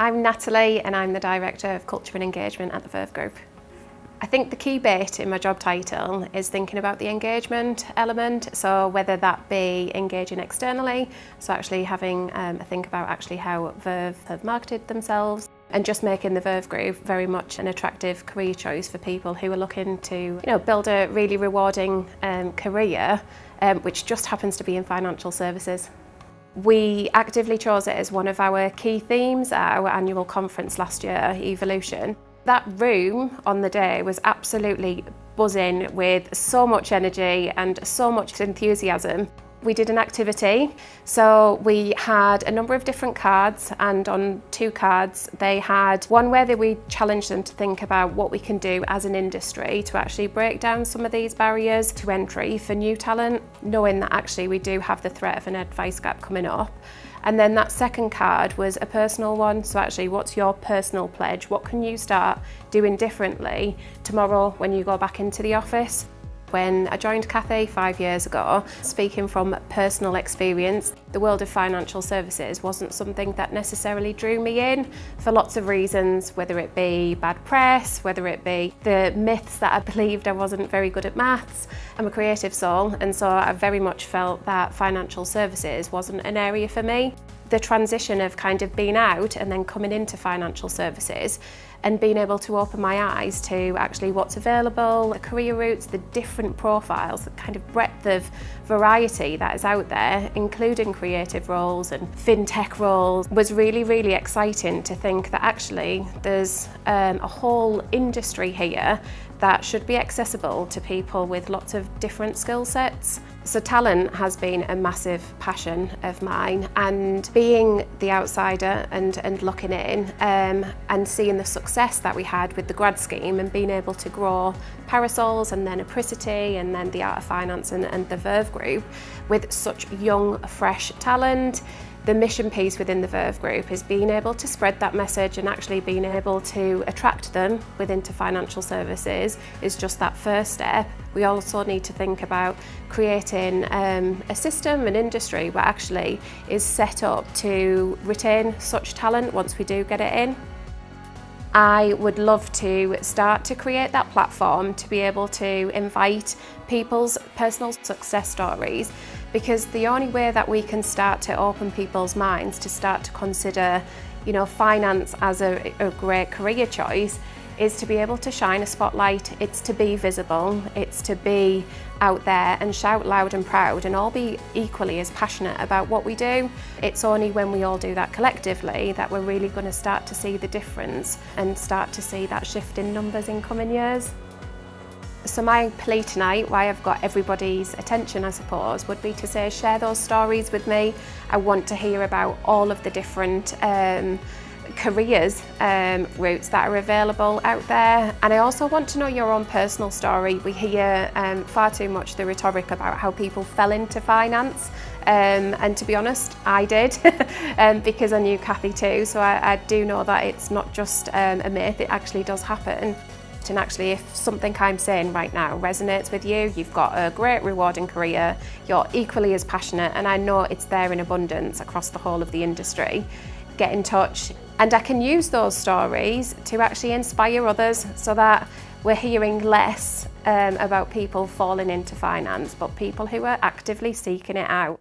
I'm Natalie and I'm the Director of Culture and Engagement at the Verve Group. I think the key bit in my job title is thinking about the engagement element, so whether that be engaging externally, so actually having a think about actually how Verve have marketed themselves, and just making the Verve Group very much an attractive career choice for people who are looking to build a really rewarding career, which just happens to be in financial services. We actively chose it as one of our key themes at our annual conference last year, Evolution. That room on the day was absolutely buzzing with so much energy and so much enthusiasm. We did an activity, so we had a number of different cards, and on 2 cards they had one where we challenged them to think about what we can do as an industry to actually break down some of these barriers to entry for new talent, knowing that actually we do have the threat of an advice gap coming up. And then that second card was a personal one, so actually what's your personal pledge? What can you start doing differently tomorrow when you go back into the office? When I joined Cathay 5 years ago, speaking from personal experience, the world of financial services wasn't something that necessarily drew me in for lots of reasons, whether it be bad press, whether it be the myths that I believed I wasn't very good at maths. I'm a creative soul, and so I very much felt that financial services wasn't an area for me. The transition of kind of being out and then coming into financial services and being able to open my eyes to actually what's available, the career routes, the different profiles, the kind of breadth of variety that is out there, including creative roles and fintech roles, was really, really exciting to think that actually there's a whole industry here that should be accessible to people with lots of different skill sets. So talent has been a massive passion of mine, and being the outsider and looking in and seeing the success that we had with the grad scheme and being able to grow Parasols and then Apricity and then the Art of Finance and the Verve Group with such young, fresh talent. The mission piece within the Verve Group is being able to spread that message and actually being able to attract them into financial services is just that first step. We also need to think about creating a system, an industry where actually is set up to retain such talent once we do get it in. I would love to start to create that platform to be able to invite people's personal success stories, because the only way that we can start to open people's minds to start to consider, finance as a great career choice is to be able to shine a spotlight. It's to be visible, it's to be out there and shout loud and proud and all be equally as passionate about what we do. It's only when we all do that collectively that we're really going to start to see the difference and start to see that shift in numbers in coming years. So my plea tonight, why I've got everybody's attention I suppose, would be to say share those stories with me. I want to hear about all of the different careers routes that are available out there, and I also want to know your own personal story. We hear far too much the rhetoric about how people fell into finance, and to be honest I did because I knew Cathy too, so I do know that it's not just a myth, it actually does happen. And actually, if something I'm saying right now resonates with you, you've got a great rewarding career, you're equally as passionate, and I know it's there in abundance across the whole of the industry, get in touch. And I can use those stories to actually inspire others so that we're hearing less about people falling into finance, but people who are actively seeking it out.